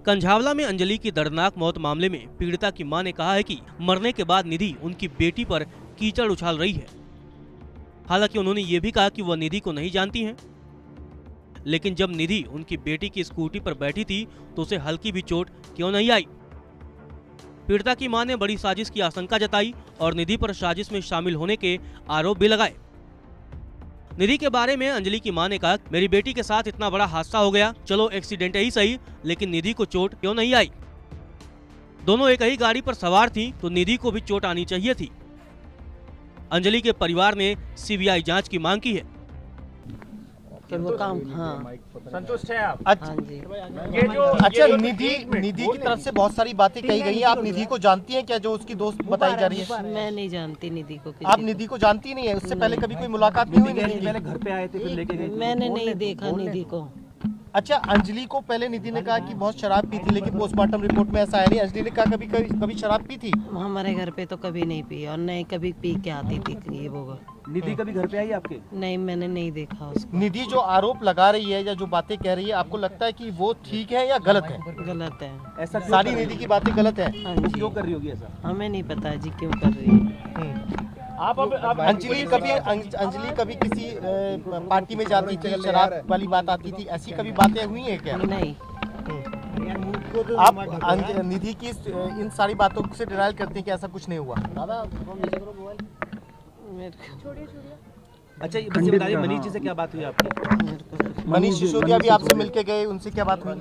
कंझावला में अंजलि की दर्दनाक मौत मामले में पीड़िता की मां ने कहा है कि मरने के बाद निधि उनकी बेटी पर कीचड़ उछाल रही है। हालांकि उन्होंने ये भी कहा कि वह निधि को नहीं जानती हैं। लेकिन जब निधि उनकी बेटी की स्कूटी पर बैठी थी तो उसे हल्की भी चोट क्यों नहीं आई। पीड़िता की मां ने बड़ी साजिश की आशंका जताई और निधि पर साजिश में शामिल होने के आरोप भी लगाए। निधि के बारे में अंजलि की मां ने कहा, मेरी बेटी के साथ इतना बड़ा हादसा हो गया, चलो एक्सीडेंट ही सही, लेकिन निधि को चोट क्यों नहीं आई। दोनों एक ही गाड़ी पर सवार थी तो निधि को भी चोट आनी चाहिए थी। अंजलि के परिवार ने सीबीआई जांच की मांग की है। वो काम हाँ संतुष्ट है आप? हाँ जी। ये जो अच्छा, निधि की तरफ से बहुत सारी बातें कही गई हैं। आप निधि को जानती हैं क्या, जो उसकी दोस्त बताई जा रही है? मैं नहीं जानती निधि को। आप निधि को जानती नहीं है? उससे पहले कभी कोई मुलाकात नहीं हुई निधि की? पहले घर पे आए थे फिर लेके गए? मैंने नहीं देखा निधि को। अच्छा, अंजलि को पहले निधि ने कहा कि बहुत शराब पी थी, लेकिन पोस्टमार्टम रिपोर्ट में ऐसा है नहीं। अंजलि ने कहा कभी शराब पी थी? हमारे घर पे तो कभी नहीं पी और नहीं कभी पी के आती थी ये वो। निधि कभी घर पे आई आपके? नहीं, मैंने नहीं देखा उसको। निधि जो आरोप लगा रही है या जो बातें कह रही है, आपको लगता है कि वो ठीक है या गलत है? गलत है। ऐसा सारी निधि की बातें गलत है? हाँ जी। क्यों कर रही होगी ऐसा? हमें नहीं पता जी क्यों कर रही है। आप अंजलि कभी किसी पार्टी में जाती थी, शराब वाली बात आती थी, ऐसी कभी बातें हुई है क्या? नहीं। आप निधि की इन सारी बातों से डिनायल करते हैं कि ऐसा कुछ नहीं हुआ? अच्छा, ये बस बताइए, मनीष जी से क्या बात हुई आपकी? मनीष सिसोदिया भी आपसे मिलके गए, उनसे क्या बात हुई?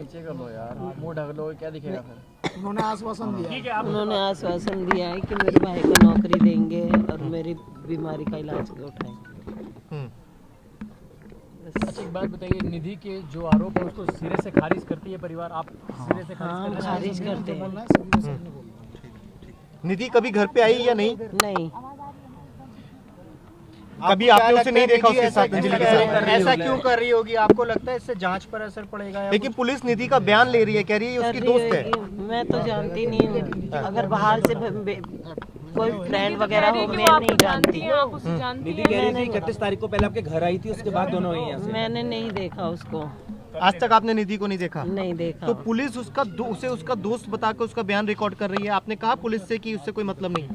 उन्होंने आश्वासन दिया है कि मेरे भाई को नौकरी देंगे और मेरी बीमारी का इलाज उठाएंगे। अच्छा, एक बात बताइए, निधि के जो आरोप है उसको सिरे से खारिज करती है परिवार? आप सिरे से खारिज करते हैं। निधि कभी घर पे आई या नहीं? नहीं। कभी आपने उसे नहीं देखा उसके साथ, अंजलि के साथ? ऐसा क्यों कर रही होगी? आपको लगता है इससे जांच पर असर पड़ेगा? लेकिन पुलिस निधि का बयान ले रही है, कह रही है उसकी दोस्त है। मैं तो जानती नहीं हूँ, अगर बाहर से कोई फ्रेंड वगैरह हो, मैं नहीं जानती। निधि कह रही थी 31 तारीख को पहले आपके घर आई थी, उसके बाद दोनों आई यहाँ से। मैंने नहीं देखा उसको। आज तक आपने निधि को नहीं देखा? नहीं देखा। तो पुलिस उसे उसका दोस्त बताकर उसका बयान रिकॉर्ड कर रही है। आपने कहा पुलिस से कि उससे कोई मतलब नहीं?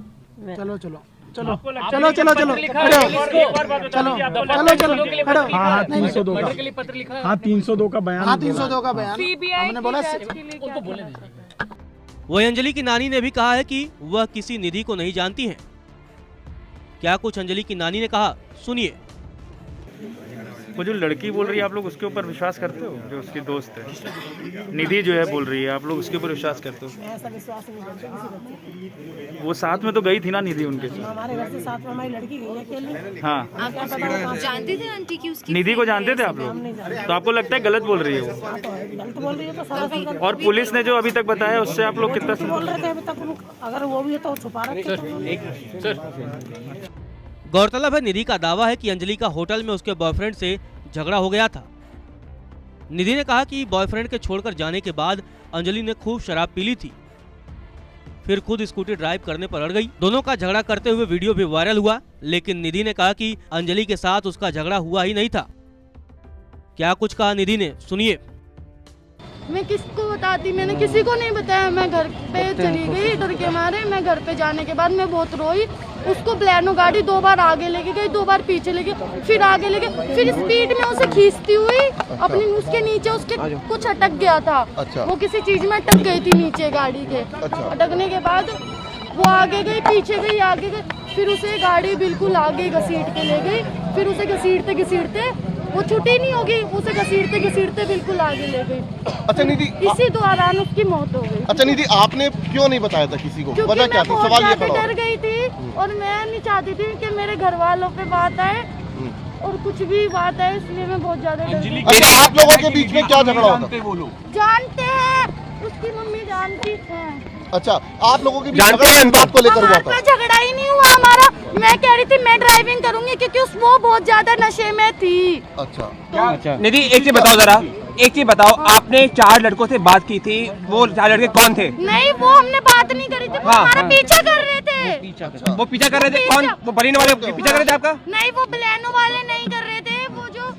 चलो चलो चलो चलो चलो चलो चलो चलो। हाँ, 302 पत्र लिखा। हाँ, 302 का बयान। हाँ, 302 का बयान। हमने बोला वही अंजलि की नानी ने भी कहा है कि वह किसी निधि को नहीं जानती हैं। क्या कुछ अंजलि की नानी ने कहा, सुनिए। वो जो लड़की बोल रही है, आप लोग उसके ऊपर विश्वास करते हो? जो उसकी दोस्त है निधि जो है बोल रही है, आप लोग उसके ऊपर विश्वास करते हो? ऐसा विश्वास नहीं करते। वो साथ में तो गई थी ना निधि उनके साथ? हमारे घर से साथ में हमारी लड़की गई है अकेले। हाँ, जानते थे आंटी की उसकी? निधि को जानते थे आप लोग? तो आपको लगता है गलत बोल रही है वो? गलत बोल रही है तो सरासर। और पुलिस ने जो अभी तक बताया उससे आप लोग कितना बोल रहे थे अभी तक, अगर वो भी है तो छुपा रखे। गौरतलब है, निधि का दावा है कि अंजलि का होटल में उसके बॉयफ्रेंड से झगड़ा हो गया था। निधि ने कहा कि बॉयफ्रेंड के छोड़कर जाने के बाद अंजलि ने खूब शराब पी ली थी, फिर खुद स्कूटी ड्राइव करने पर अड़ गई। दोनों का झगड़ा करते हुए वीडियो भी वायरल हुआ, लेकिन निधि ने कहा कि अंजलि के साथ उसका झगड़ा हुआ ही नहीं था। क्या कुछ कहा निधि ने, सुनिए। मैं किसको बताती, मैंने किसी को नहीं बताया। मैं घर पे चली गई डर के मारे। मैं घर पे जाने के बाद मैं बहुत रोई। उसको ब्लैनो गाड़ी 2 बार आगे लेके गई, 2 बार पीछे लेके, फिर आगे लेके, फिर स्पीड में उसे खींचती हुई अपनी उसके नीचे उसके कुछ अटक गया था। अच्छा। वो किसी चीज में अटक गई थी नीचे गाड़ी के। अच्छा। अटकने के बाद वो आगे गई, पीछे गई, आगे गई, फिर उसे गाड़ी बिल्कुल आगे घसीट के ले गई। फिर उसे घसीटते घसीटते वो छुट्टी नहीं होगी, उसे घसीटते घसीटते बिल्कुल आगे ले गई। अच्छा निधि, इसी दौरान उसकी मौत हो गई। अच्छा निधि, आपने क्यों नहीं बताया था किसी को? क्योंकि मैं बहुत ज्यादा डर गई थी और मैं नहीं चाहती थी कि मेरे घर वालों पे बात आए और कुछ भी बात आए, इसलिए मैं बहुत ज्यादा डर गई। अच्छा, आप लोगों के बीच में क्या झगड़ा होता है? जानते हैं, उसकी मम्मी जानती है। अच्छा, आप लोगों के बीच इस बात को लेकर हुआ था? झगड़ा ही नहीं हुआ हमारा। मैं कह रही थी मैं ड्राइविंग करूंगी क्योंकि वो बहुत ज्यादा नशे में थी। अच्छा। निधि, एक चीज बताओ जरा, एक चीज बताओ, आपने 4 लड़कों से बात की थी, वो 4 लड़के कौन थे? नहीं, वो हमने बात नहीं करी थी, वो हमारा पीछा कर रहे थे। वो पीछा कर रहे थे? कौन? वो बलिनो वाले पीछा कर रहे थे आपका? नहीं, वो ब्लैनो वाले नहीं कर रहे थे, वो जो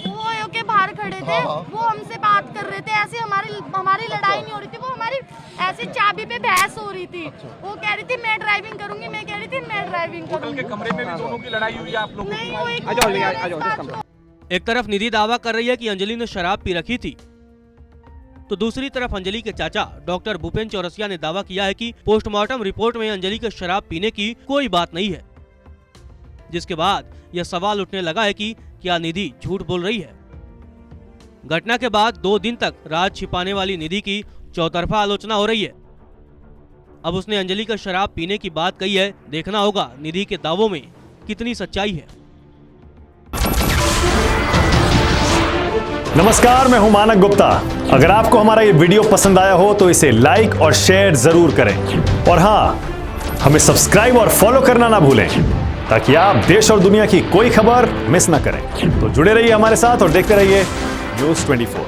वो के बाहर खड़े थे वो हमसे बात कर रहे थे, ऐसे हमारी लड़ाई नहीं हो रही थी, वो हमारी ऐसे चाबी पे बहस हो रही थी। वो कह रही थी मैं ड्राइविंग करूंगी, मैं कह रही थी मैं ड्राइविंग करूंगी। कमरे में भी दोनों की लड़ाई हुई आप लोगों नहीं, वो एक एक तरफ निधि दावा कर रही है कि अंजलि ने शराब पी रखी थी, तो दूसरी तरफ अंजलि के चाचा डॉक्टर भूपेन चौरसिया ने दावा किया है कि पोस्टमार्टम रिपोर्ट में अंजलि के शराब पीने की कोई बात नहीं है, जिसके बाद यह सवाल उठने लगा है कि क्या निधि झूठ बोल रही है। घटना के बाद 2 दिन तक राज छिपाने वाली निधि की चौतरफा आलोचना हो रही है। अब उसने अंजलि का शराब पीने की बात कही है, देखना होगा निधि के दावों में कितनी सच्चाई है। नमस्कार, मैं हूं मानक गुप्ता। अगर आपको हमारा ये वीडियो पसंद आया हो तो इसे लाइक और शेयर जरूर करें, और हां, हमें सब्सक्राइब और फॉलो करना ना भूलें ताकि आप देश और दुनिया की कोई खबर मिस ना करें। तो जुड़े रहिए हमारे साथ और देखते रहिए न्यूज़ 24।